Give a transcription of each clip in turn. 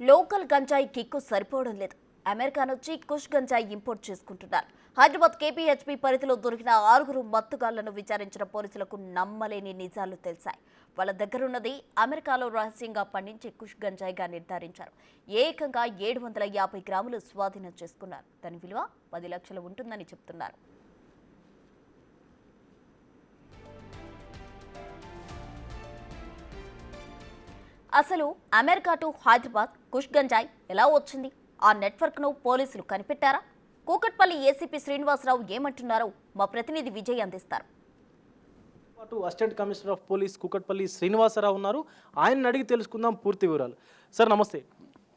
Local గంజాయి kick సరిపోవడం లేదు. అమెరికా నుంచి కుష్ గంజాయి ఇంపోర్ట్ చేసుకుంటున్నారు. హైదరాబాద్ కేపీహెచ్పీ పరిధిలో దొరికిన 6 మత్తుగాళ్లను విచారించిన పోలీసులకు నమ్మలేని నిజాలు తెలిసాయి. వాళ్ళ దగ్గరున్నది అమెరికాలో రహస్యంగా పండించే కుష్ గంజాయిగా నిర్ధారించారు. ఏకంగా 750 గ్రాములు స్వాధీనం చేసుకున్నారు. దాని విలువ 10 లక్షలు ఉంటుందని చెప్తున్నారు. అసలు అమెరికా టు హైదరాబాద్ కుష్ గంజాయి ఎలా వచ్చింది? ఆ నెట్వర్క్ను పోలీసులు కనిపెట్టారా? కూకట్పల్లి ఏసీపీ శ్రీనివాసరావు ఏమంటున్నారో మా ప్రతినిధి విజయ్ అందిస్తారు. Assistant commissioner of police Kukatpally Srinivasa Rao ఉన్నారు. ఆయన అడిగి తెలుసుకుందాం పూర్తి వివరాలు. సార్ నమస్తే.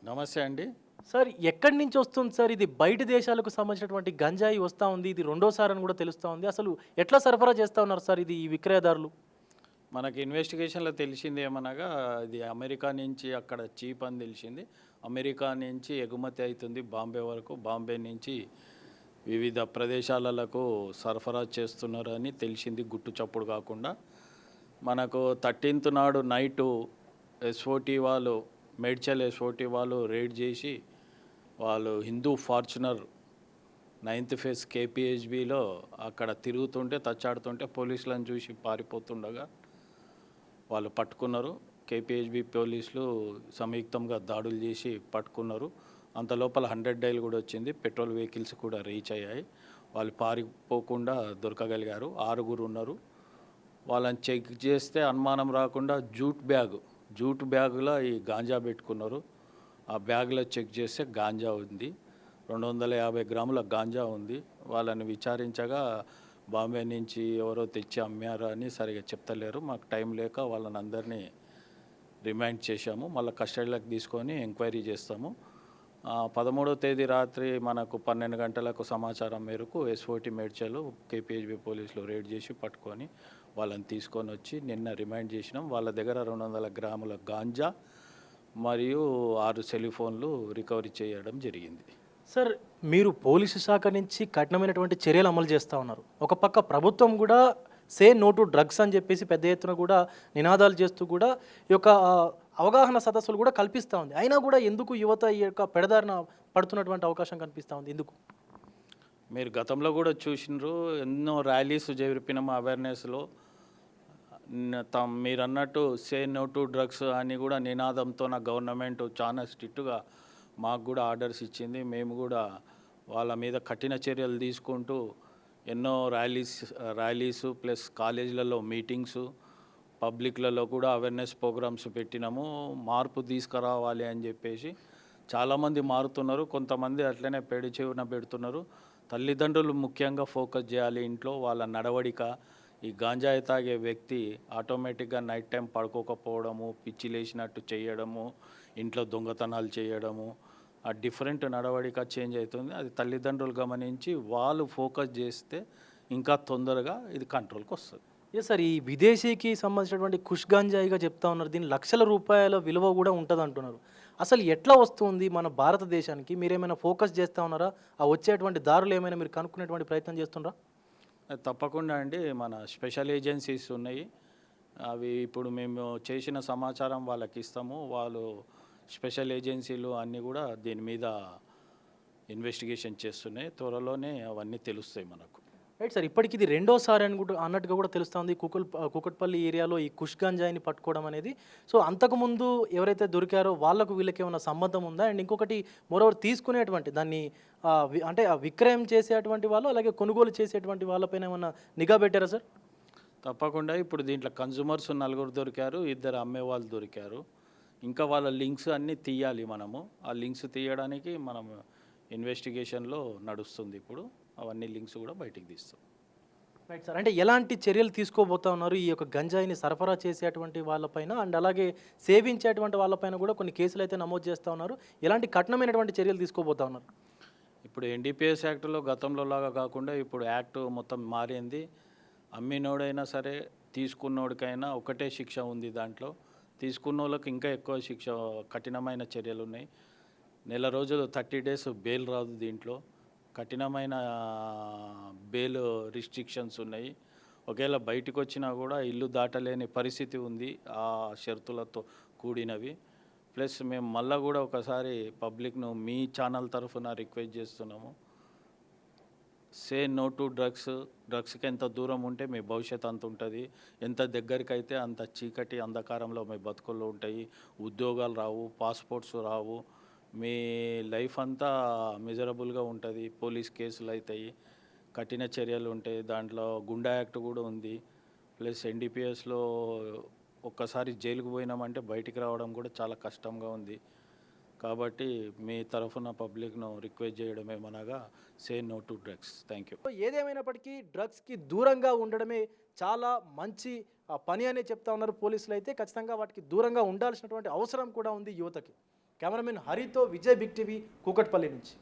నమస్తే అండి. సార్ ఎక్కడి నుంచి వస్తుంది సార్? ఇది బయట దేశాలకు సంబంధించినటువంటి గంజాయి వస్తూ ఉంది, ఇది రెండోసారి అని కూడా తెలుస్తూ ఉంది. అసలు ఎట్లా సరఫరా చేస్తూ ఉన్నారు సార్ ఇది ఈ విక్రయదారులు? మనకి ఇన్వెస్టిగేషన్లో తెలిసింది ఏమనగా ఇది అమెరికా నుంచి అక్కడ చీప్ అని తెలిసింది. అమెరికా నుంచి ఎగుమతి అవుతుంది బాంబే వరకు, బాంబే నుంచి వివిధ ప్రదేశాలకు సరఫరా చేస్తున్నారని తెలిసింది. గుట్టు చప్పుడు కాకుండా మనకు 13th నాడు నైటు ఎస్ఓటీ వాళ్ళు, మేడ్చల్ ఎస్ఓటీ వాళ్ళు రైడ్ చేసి వాళ్ళు హిందూ ఫార్చునర్ 9th ఫేజ్ కేపీహెచ్బిలో అక్కడ తిరుగుతుంటే తచ్చాడుతుంటే పోలీసులను చూసి పారిపోతుండగా వాళ్ళు పట్టుకున్నారు. కేపీహెచ్బి పోలీసులు సంయుక్తంగా దాడులు చేసి పట్టుకున్నారు. అంత లోపల 100 డైల్ కూడా వచ్చింది, పెట్రోల్ వెహికల్స్ కూడా రీచ్ అయ్యాయి. వాళ్ళు పారిపోకుండా దొరకగలిగారు. 6 ఉన్నారు. వాళ్ళని చెక్ చేస్తే అనుమానం రాకుండా జూట్ బ్యాగులో ఈ గాంజా పెట్టుకున్నారు. ఆ బ్యాగ్లో చెక్ చేస్తే గాంజా ఉంది, 250 గ్రాముల గాంజా ఉంది. వాళ్ళని విచారించగా బాంబే నుంచి ఎవరో తెచ్చి అమ్మారు అని సరిగా చెప్తలేరు. మాకు టైం లేక వాళ్ళని అందరినీ రిమైండ్ చేశాము. మళ్ళీ కస్టడీలోకి తీసుకొని ఎంక్వైరీ చేస్తాము. 13వ తేదీ రాత్రి మనకు 12 గంటలకు సమాచారం మేరకు ఎస్ఓటి మేడ్చల్ కేపీహెచ్బి పోలీసులు రైడ్ చేసి పట్టుకొని వాళ్ళని తీసుకొని వచ్చి నిన్న రిమైండ్ చేసినాం. వాళ్ళ దగ్గర 200 గ్రాముల గాంజా మరియు 6 సెల్ ఫోన్లు రికవరీ చేయడం జరిగింది. సార్ మీరు పోలీసు శాఖ నుంచి కఠినమైనటువంటి చర్యలు అమలు చేస్తూ ఉన్నారు. ఒక పక్క ప్రభుత్వం కూడా సే నో టు డ్రగ్స్ అని చెప్పేసి పెద్ద ఎత్తున కూడా నినాదాలు చేస్తూ కూడా ఈ యొక్క అవగాహన సదస్సులు కూడా కల్పిస్తూ ఉంది. అయినా కూడా ఎందుకు యువత ఈ యొక్క పెడదారిన పడుతున్నటువంటి అవకాశం కనిపిస్తూ ఉంది? ఎందుకు? మీరు గతంలో కూడా చూసినారు, ఎన్నో ర్యాలీస్ జరిపినాము అవేర్నెస్లో. మీరు అన్నట్టు సే నో టు డ్రగ్స్ అని కూడా నినాదంతో నా గవర్నమెంట్ చాలా స్ట్రిక్ట్గా మాకు కూడా ఆర్డర్స్ ఇచ్చింది. మేము కూడా వాళ్ళ మీద కఠిన చర్యలు తీసుకుంటూ ఎన్నో ర్యాలీస్ ప్లస్ కాలేజీలలో మీటింగ్స్, పబ్లిక్లలో కూడా అవేర్నెస్ ప్రోగ్రామ్స్ పెట్టినాము. మార్పు తీసుకురావాలి అని చెప్పేసి చాలామంది మారుతున్నారు, కొంతమంది అట్లనే పెడి చెవున పెడుతున్నారు. తల్లిదండ్రులు ముఖ్యంగా ఫోకస్ చేయాలి ఇంట్లో. వాళ్ళ నడవడిక, ఈ గాంజాయి తాగే వ్యక్తి ఆటోమేటిక్గా నైట్ టైం పడుకోకపోవడము, పిచ్చి లేచినట్టు చేయడము, ఇంట్లో దొంగతనాలు చేయడము, ఆ డిఫరెంట్ నడవడిక చేంజ్ అవుతుంది. అది తల్లిదండ్రులు గమనించి వాళ్ళు ఫోకస్ చేస్తే ఇంకా తొందరగా ఇది కంట్రోల్కి వస్తుంది. సార్ ఈ విదేశీకి సంబంధించినటువంటి కుష్ గంజాయిగా చెప్తా ఉన్నారు. దీని లక్షల రూపాయల విలువ కూడా ఉంటుంది అంటున్నారు. అసలు ఎట్లా వస్తుంది మన భారతదేశానికి? మీరేమైనా ఫోకస్ చేస్తూ ఉన్నారా? ఆ వచ్చేటువంటి దారులు ఏమైనా మీరు కనుక్కునేటువంటి ప్రయత్నం చేస్తున్నారా? తప్పకుండా అండి. మన స్పెషల్ ఏజెన్సీస్ ఉన్నాయి. అవి ఇప్పుడు మేము చేసిన సమాచారం వాళ్ళకి ఇస్తాము. వాళ్ళు స్పెషల్ ఏజెన్సీలు అన్నీ కూడా దీని మీద ఇన్వెస్టిగేషన్ చేస్తున్నాయి. త్వరలోనే అవన్నీ తెలుస్తాయి మనకు. రైట్ సార్, ఇప్పటికి ఇది రెండోసారి అని కూడా అన్నట్టుగా కూడా తెలుస్తుంది కూకట్పల్లి ఏరియాలో ఈ కుష్ గంజాయిని పట్టుకోవడం అనేది. సో అంతకుముందు ఎవరైతే దొరికారో వాళ్ళకు వీళ్ళకి ఏమైనా సంబంధం ఉందా? అండ్ ఇంకొకటి మరోవర్ తీసుకునేటువంటి దాన్ని అంటే విక్రయం చేసేటువంటి వాళ్ళు అలాగే కొనుగోలు చేసేటువంటి వాళ్ళపైన ఏమైనా నిఘా పెట్టారా సార్? తప్పకుండా. ఇప్పుడు దీంట్లో కన్జ్యూమర్స్ 4 దొరికారు, 2 అమ్మేవాళ్ళు దొరికారు. ఇంకా వాళ్ళ లింక్స్ అన్నీ తీయాలి మనము. ఆ లింక్స్ తీయడానికి మనం ఇన్వెస్టిగేషన్లో నడుస్తుంది. ఇప్పుడు అవన్నీ లింక్స్ కూడా బయటికి తీస్తాం. రైట్ సార్, అంటే ఎలాంటి చర్యలు తీసుకోబోతా ఉన్నారు ఈ యొక్క గంజాయిని సరఫరా చేసేటువంటి వాళ్ళపైన అండ్ అలాగే సేవించేటువంటి వాళ్ళపైన కూడా కొన్ని కేసులు అయితే నమోదు చేస్తూ ఉన్నారు. ఎలాంటి కఠినమైనటువంటి చర్యలు తీసుకోబోతా ఉన్నారు? ఇప్పుడు ఎన్డీపీఎస్ యాక్ట్లో గతంలో లాగా కాకుండా ఇప్పుడు యాక్ట్ మొత్తం మారింది. అమ్మినోడైనా సరే తీసుకున్నోడికైనా ఒకటే శిక్ష ఉంది. దాంట్లో తీసుకున్న వాళ్ళకి ఇంకా ఎక్కువ శిక్ష, కఠినమైన చర్యలు ఉన్నాయి. 1 రోజులు 30 డేస్ బెయిల్ రాదు. దీంట్లో కఠినమైన బెయిల్ రిస్ట్రిక్షన్స్ ఉన్నాయి. ఒకవేళ బయటకు వచ్చినా కూడా ఇల్లు దాటలేని పరిస్థితి ఉంది ఆ షరతులతో కూడినవి. ప్లస్ మేము మళ్ళీ కూడా ఒకసారి పబ్లిక్ను మీ ఛానల్ తరఫున రిక్వెస్ట్ చేస్తున్నాము, సే నో టు డ్రగ్స్కి ఎంత దూరం ఉంటే మీ భవిష్యత్ అంత ఉంటుంది, ఎంత దగ్గరికి అయితే అంత చీకటి అంధకారంలో మీ బతుకుల్లో ఉంటాయి, ఉద్యోగాలు రావు, పాస్పోర్ట్స్ రావు, మీ లైఫ్ అంతా మిజరబుల్గా ఉంటుంది, పోలీస్ కేసులు అవుతాయి, కఠిన చర్యలు ఉంటాయి, దాంట్లో గుండా యాక్ట్ కూడా ఉంది, ప్లస్ ఎన్డీపీఎస్లో ఒక్కసారి జైలుకు పోయినామంటే బయటికి రావడం కూడా చాలా కష్టంగా ఉంది. కాబట్టి మీ తరఫున పబ్లిక్ను రిక్వెస్ట్ చేయడం ఏమనగా say no to drugs. Thank you. ఏదేమైనప్పటికీ డ్రగ్స్కి దూరంగా ఉండడమే చాలా మంచి పని అనే చెప్తా ఉన్నారు పోలీసులు. అయితే ఖచ్చితంగా వాటికి దూరంగా ఉండాల్సినటువంటి అవసరం కూడా ఉంది యువతకి. కెమెరామెన్ హరితో విజయ్, బిగ్ టీవీ, కూకట్పల్లి నుంచి.